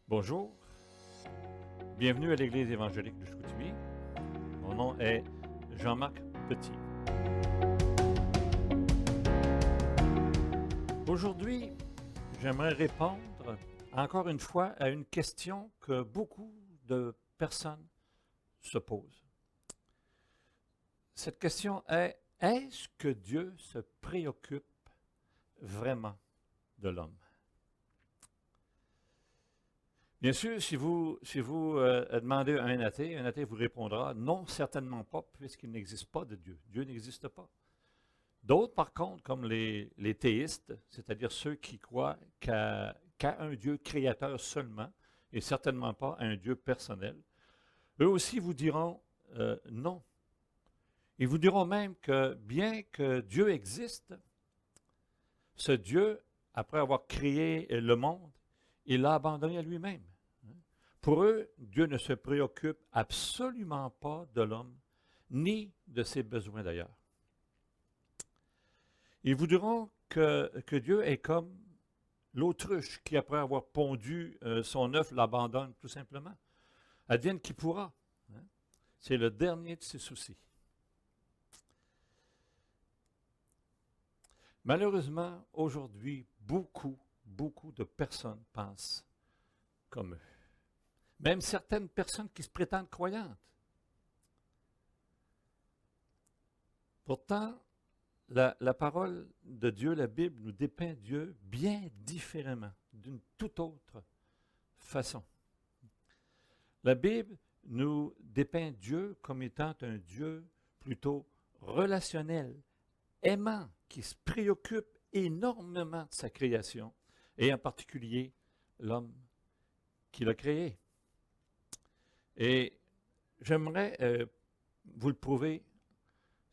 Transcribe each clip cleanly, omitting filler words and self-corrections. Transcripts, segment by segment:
Bonjour, bienvenue à l'Église évangélique de Chicoutimi. Mon nom est Jean-Marc Petit. Aujourd'hui, j'aimerais répondre encore une fois à une question que beaucoup de personnes se posent. Cette question est, est-ce que Dieu se préoccupe vraiment de l'homme? Bien sûr, si vous demandez à un athée vous répondra non, certainement pas, puisqu'il n'existe pas de Dieu. Dieu n'existe pas. D'autres, par contre, comme les théistes, c'est-à-dire ceux qui croient qu'à un Dieu créateur seulement, et certainement pas à un Dieu personnel, eux aussi vous diront non. Ils vous diront même que bien que Dieu existe, ce Dieu, après avoir créé le monde, il l'a abandonné à lui-même. Pour eux, Dieu ne se préoccupe absolument pas de l'homme, ni de ses besoins d'ailleurs. Ils vous diront que Dieu est comme l'autruche qui, après avoir pondu son œuf, l'abandonne tout simplement. Advienne qui pourra. Hein? C'est le dernier de ses soucis. Malheureusement, aujourd'hui, beaucoup de personnes pensent comme eux. Même certaines personnes qui se prétendent croyantes. Pourtant, la parole de Dieu, la Bible, nous dépeint Dieu bien différemment, d'une toute autre façon. La Bible nous dépeint Dieu comme étant un Dieu plutôt relationnel, aimant, qui se préoccupe énormément de sa création, et en particulier l'homme qu'il a créé. Et j'aimerais vous le prouver,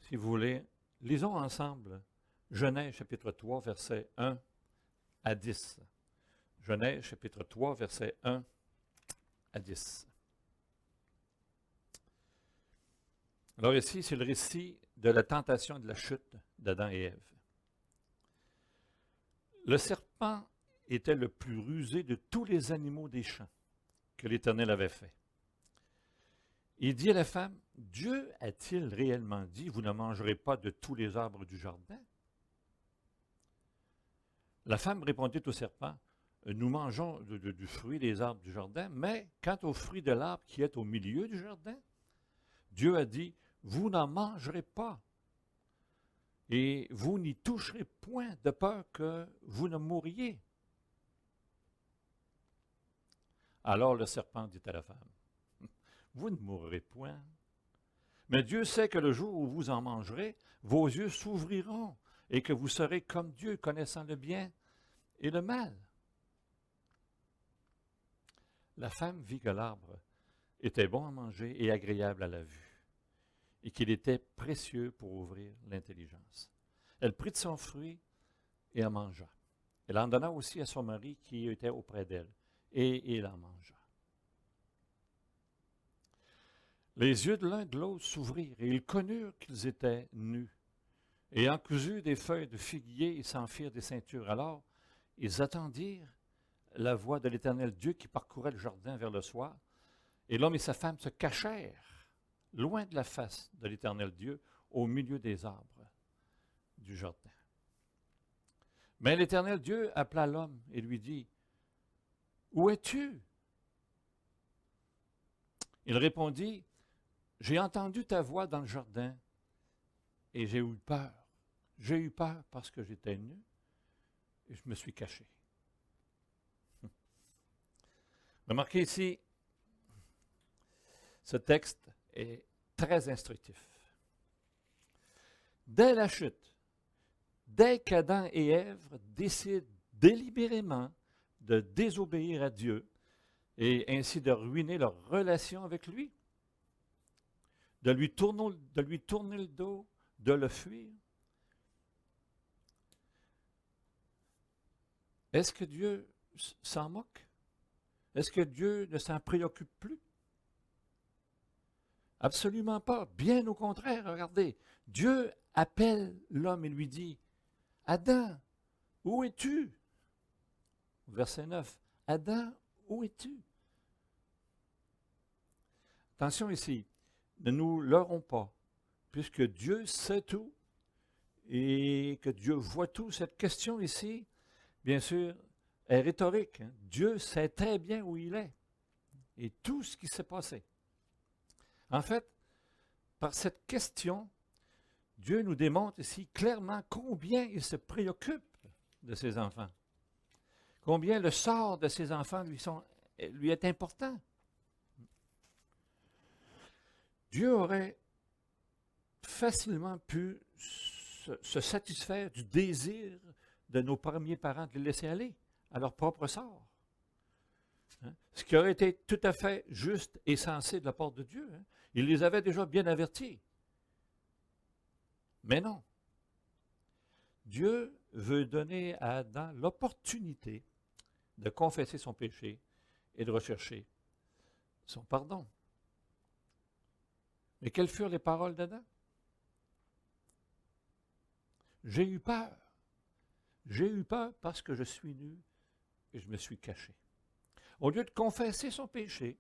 si vous voulez. Lisons ensemble Genèse chapitre 3, versets 1 à 10. Genèse chapitre 3, versets 1 à 10. Alors ici, c'est le récit de la tentation et de la chute d'Adam et Ève. Le serpent était le plus rusé de tous les animaux des champs que l'Éternel avait fait. Il dit à la femme, Dieu a-t-il réellement dit, vous ne mangerez pas de tous les arbres du jardin? La femme répondit au serpent, nous mangeons du fruit des arbres du jardin, mais quant au fruit de l'arbre qui est au milieu du jardin, Dieu a dit, vous n'en mangerez pas, et vous n'y toucherez point de peur que vous ne mouriez. Alors le serpent dit à la femme, vous ne mourrez point. Mais Dieu sait que le jour où vous en mangerez, vos yeux s'ouvriront et que vous serez comme Dieu, connaissant le bien et le mal. La femme vit que l'arbre était bon à manger et agréable à la vue, et qu'il était précieux pour ouvrir l'intelligence. Elle prit de son fruit et en mangea. Elle en donna aussi à son mari qui était auprès d'elle, et il en mangea. Les yeux de l'un et de l'autre s'ouvrirent, et ils connurent qu'ils étaient nus. Et en cousurent des feuilles de figuier, ils s'en firent des ceintures. Alors, ils attendirent la voix de l'Éternel Dieu qui parcourait le jardin vers le soir. Et l'homme et sa femme se cachèrent loin de la face de l'Éternel Dieu, au milieu des arbres du jardin. Mais l'Éternel Dieu appela l'homme et lui dit, où es-tu? Il répondit, j'ai entendu ta voix dans le jardin et j'ai eu peur. J'ai eu peur parce que j'étais nu et je me suis caché. Remarquez ici, ce texte est très instructif. Dès la chute, dès qu'Adam et Ève décident délibérément de désobéir à Dieu et ainsi de ruiner leur relation avec lui, de lui tourner le dos, de le fuir, est-ce que Dieu s'en moque? Est-ce que Dieu ne s'en préoccupe plus? Absolument pas. Bien au contraire, regardez. Dieu appelle l'homme et lui dit, Adam, où es-tu? Verset 9. Adam, où es-tu? Attention ici, ne nous leurrons pas, puisque Dieu sait tout et que Dieu voit tout. Cette question ici, bien sûr, est rhétorique. Hein. Dieu sait très bien où il est et tout ce qui s'est passé. En fait, par cette question, Dieu nous démontre ici clairement combien il se préoccupe de ses enfants, combien le sort de ses enfants lui est important. Dieu aurait facilement pu se satisfaire du désir de nos premiers parents de les laisser aller à leur propre sort. Hein? Ce qui aurait été tout à fait juste et sensé de la part de Dieu. Hein? Il les avait déjà bien avertis. Mais non. Dieu veut donner à Adam l'opportunité de confesser son péché et de rechercher son pardon. Mais quelles furent les paroles d'Adam? J'ai eu peur. J'ai eu peur parce que je suis nu et je me suis caché. Au lieu de confesser son péché,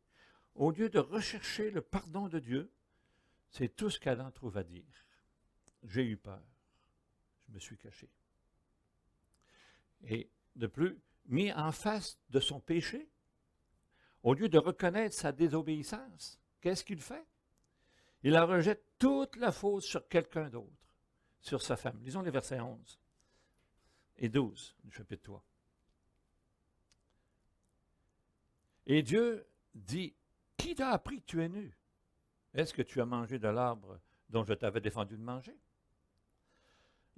au lieu de rechercher le pardon de Dieu, c'est tout ce qu'Adam trouve à dire. J'ai eu peur. Je me suis caché. Et de plus, mis en face de son péché, au lieu de reconnaître sa désobéissance, qu'est-ce qu'il fait? Il en rejette toute la faute sur quelqu'un d'autre, sur sa femme. Lisons les versets 11 et 12 du chapitre 3. Et Dieu dit, « Qui t'a appris que tu es nu? Est-ce que tu as mangé de l'arbre dont je t'avais défendu de manger? »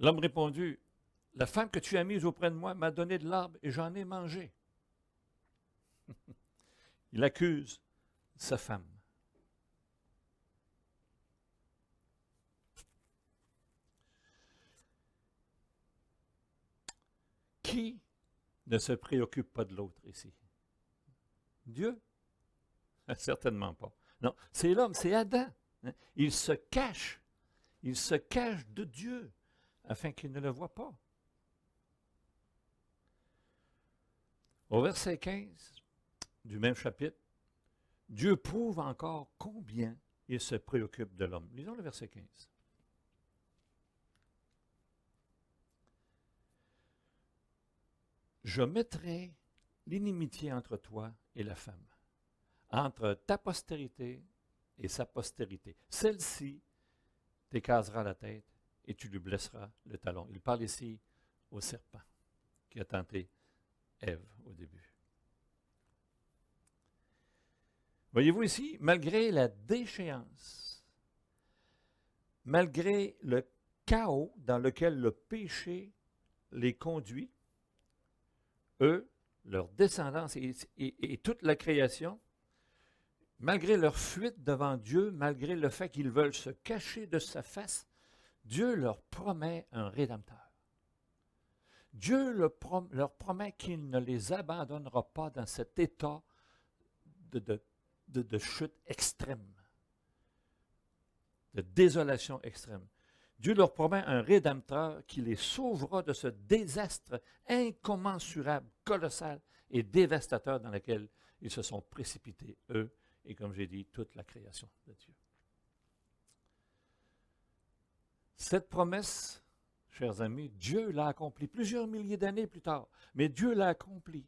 L'homme répondit, « La femme que tu as mise auprès de moi m'a donné de l'arbre et j'en ai mangé. » Il accuse sa femme. Qui ne se préoccupe pas de l'autre ici? Dieu? Certainement pas. Non, c'est l'homme, c'est Adam. Hein? Il se cache de Dieu afin qu'il ne le voie pas. Au verset 15 du même chapitre, Dieu prouve encore combien il se préoccupe de l'homme. Lisons le verset 15. Je mettrai l'inimitié entre toi et la femme, entre ta postérité et sa postérité. Celle-ci t'écrasera la tête et tu lui blesseras le talon. Il parle ici au serpent qui a tenté Ève au début. Voyez-vous ici, malgré la déchéance, malgré le chaos dans lequel le péché les conduit, eux, leur descendance et toute la création, malgré leur fuite devant Dieu, malgré le fait qu'ils veulent se cacher de sa face, Dieu leur promet un Rédempteur. Dieu leur promet qu'il ne les abandonnera pas dans cet état de chute extrême, de désolation extrême. Dieu leur promet un Rédempteur qui les sauvera de ce désastre incommensurable, colossal et dévastateur dans lequel ils se sont précipités, eux, et comme j'ai dit, toute la création de Dieu. Cette promesse, chers amis, Dieu l'a accomplie plusieurs milliers d'années plus tard, mais Dieu l'a accomplie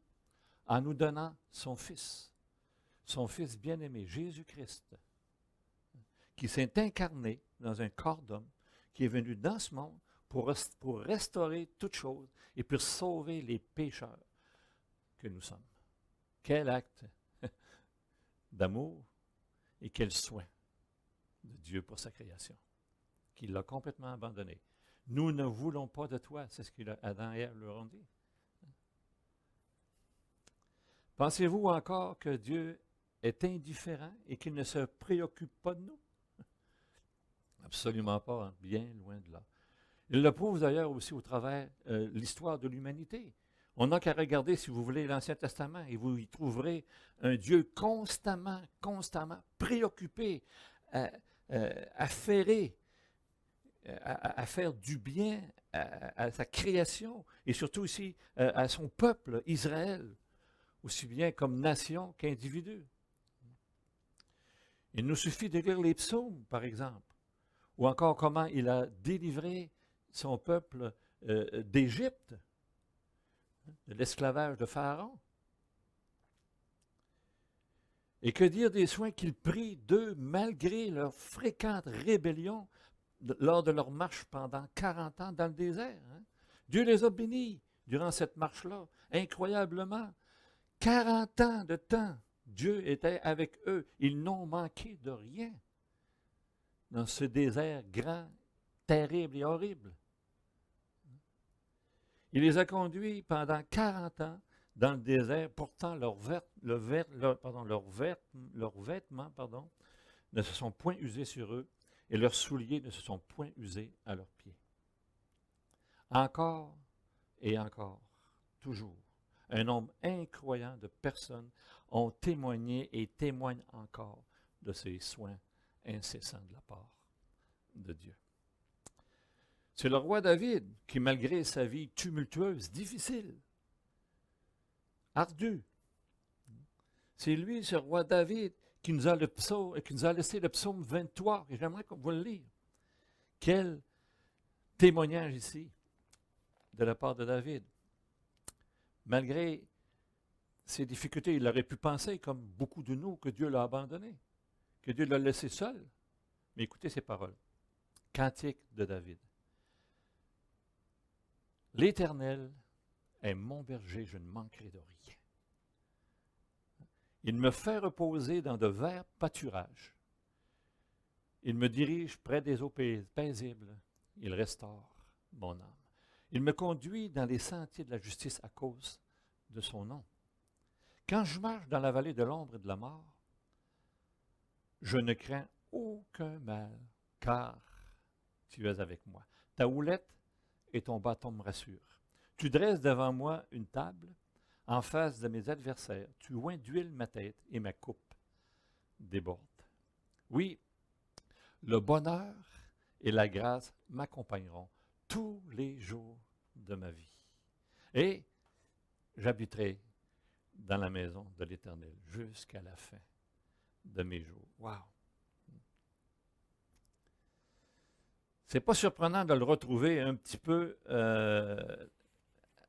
en nous donnant son Fils bien-aimé, Jésus-Christ, qui s'est incarné dans un corps d'homme, qui est venu dans ce monde pour restaurer toutes choses et pour sauver les pécheurs que nous sommes. Quel acte d'amour et quel soin de Dieu pour sa création, qu'il l'a complètement abandonné. Nous ne voulons pas de toi, c'est ce qu'Adam et Ève leur ont dit. Pensez-vous encore que Dieu est indifférent et qu'il ne se préoccupe pas de nous? Absolument pas, hein, bien loin de là. Il le prouve d'ailleurs aussi au travers l'histoire de l'humanité. On n'a qu'à regarder, si vous voulez, l'Ancien Testament et vous y trouverez un Dieu constamment préoccupé, affairé, à faire du bien à sa création et surtout aussi à son peuple, Israël, aussi bien comme nation qu'individu. Il nous suffit de lire les psaumes, par exemple, ou encore comment il a délivré son peuple d'Égypte, de l'esclavage de Pharaon. Et que dire des soins qu'il prit d'eux malgré leur fréquente rébellion lors de leur marche pendant 40 ans dans le désert. Hein? Dieu les a bénis durant cette marche-là, incroyablement. 40 ans de temps, Dieu était avec eux. Ils n'ont manqué de rien dans ce désert grand, terrible et horrible. Il les a conduits pendant 40 ans dans le désert, pourtant leurs vêtements ne se sont point usés sur eux et leurs souliers ne se sont point usés à leurs pieds. Encore et encore, toujours, un nombre incroyable de personnes ont témoigné et témoignent encore de ces soins incessants de la part de Dieu. C'est le roi David qui, malgré sa vie tumultueuse, difficile, ardue, c'est lui, ce roi David, qui nous a laissé le psaume 23, et j'aimerais qu'on vous le lise. Quel témoignage ici de la part de David. Malgré ses difficultés, il aurait pu penser, comme beaucoup de nous, que Dieu l'a abandonné, que Dieu l'a laissé seul. Mais écoutez ces paroles. Cantique de David. L'Éternel est mon berger, je ne manquerai de rien. Il me fait reposer dans de verts pâturages. Il me dirige près des eaux paisibles. Il restaure mon âme. Il me conduit dans les sentiers de la justice à cause de son nom. Quand je marche dans la vallée de l'ombre et de la mort, je ne crains aucun mal, car tu es avec moi. Ta houlette et ton bâton me rassurent. Tu dresses devant moi une table en face de mes adversaires. Tu oins d'huile ma tête et ma coupe déborde. Oui, le bonheur et la grâce m'accompagneront tous les jours de ma vie. Et j'habiterai dans la maison de l'Éternel jusqu'à la fin de mes jours. Wow! C'est pas surprenant de le retrouver un petit peu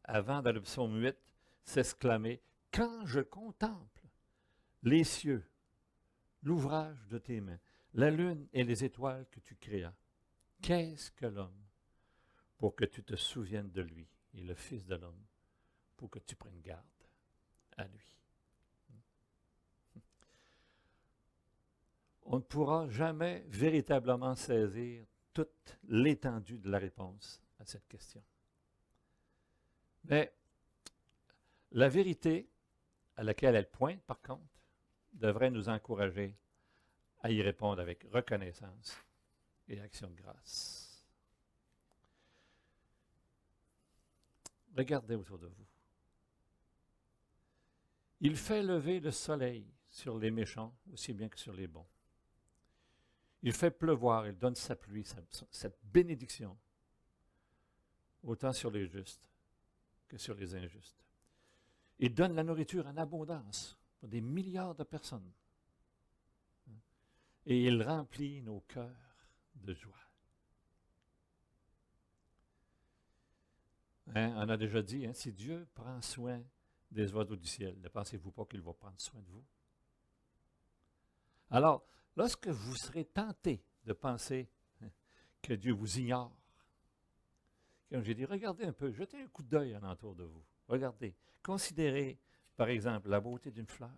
avant, dans le psaume 8, s'exclamer « Quand je contemple les cieux, l'ouvrage de tes mains, la lune et les étoiles que tu créas, qu'est-ce que l'homme pour que tu te souviennes de lui, et le Fils de l'homme pour que tu prennes garde à lui. » On ne pourra jamais véritablement saisir toute l'étendue de la réponse à cette question. Mais la vérité à laquelle elle pointe, par contre, devrait nous encourager à y répondre avec reconnaissance et action de grâce. Regardez autour de vous. Il fait lever le soleil sur les méchants aussi bien que sur les bons. Il fait pleuvoir, il donne sa pluie, cette bénédiction, autant sur les justes que sur les injustes. Il donne la nourriture en abondance pour des milliards de personnes. Et il remplit nos cœurs de joie. On a déjà dit, si Dieu prend soin des oiseaux du ciel, ne pensez-vous pas qu'il va prendre soin de vous? Alors, lorsque vous serez tenté de penser que Dieu vous ignore, comme j'ai dit, regardez un peu, jetez un coup d'œil alentour de vous. Regardez, considérez, par exemple, la beauté d'une fleur,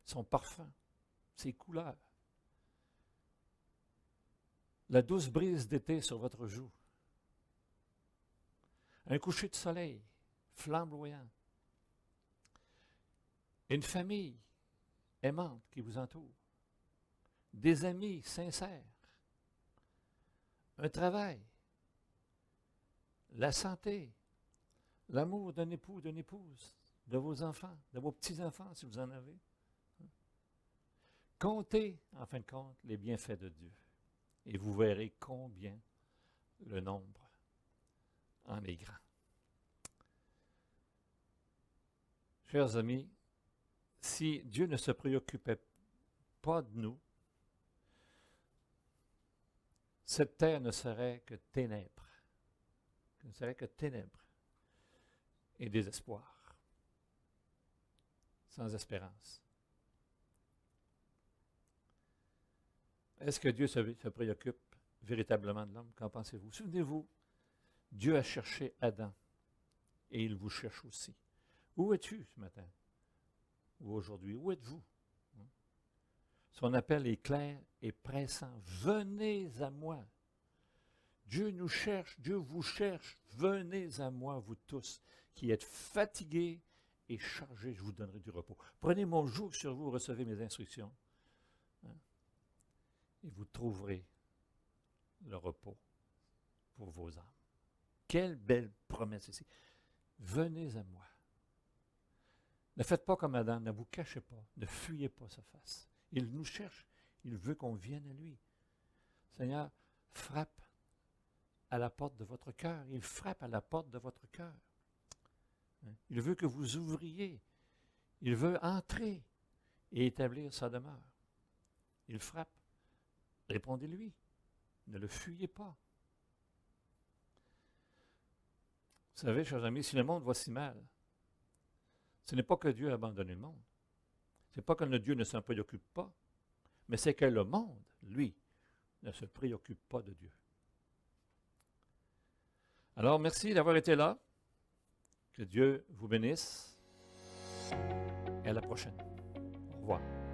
son parfum, ses couleurs, la douce brise d'été sur votre joue, un coucher de soleil flamboyant, une famille aimante qui vous entoure, des amis sincères, un travail, la santé, l'amour d'un époux, d'une épouse, de vos enfants, de vos petits-enfants si vous en avez. Comptez, en fin de compte, les bienfaits de Dieu et vous verrez combien le nombre en est grand. Chers amis, si Dieu ne se préoccupait pas de nous, cette terre ne serait que ténèbres. Ne serait que ténèbres et désespoir, sans espérance. Est-ce que Dieu se préoccupe véritablement de l'homme? Qu'en pensez-vous? Souvenez-vous, Dieu a cherché Adam et il vous cherche aussi. Où es-tu ce matin? Ou aujourd'hui? Où êtes-vous? Son appel est clair et pressant. Venez à moi. Dieu nous cherche, Dieu vous cherche. Venez à moi, vous tous, qui êtes fatigués et chargés, je vous donnerai du repos. Prenez mon joug sur vous, recevez mes instructions. Et vous trouverez le repos pour vos âmes. Quelle belle promesse ici. Venez à moi. Ne faites pas comme Adam, ne vous cachez pas, ne fuyez pas sa face. Il nous cherche, il veut qu'on vienne à lui. Seigneur, frappe à la porte de votre cœur. Il frappe à la porte de votre cœur. Il veut que vous ouvriez. Il veut entrer et établir sa demeure. Il frappe. Répondez-lui. Ne le fuyez pas. Vous savez, chers amis, si le monde va si mal, ce n'est pas que Dieu a abandonné le monde. Ce n'est pas que le Dieu ne s'en préoccupe pas, mais c'est que le monde, lui, ne se préoccupe pas de Dieu. Alors, merci d'avoir été là. Que Dieu vous bénisse. Et à la prochaine. Au revoir.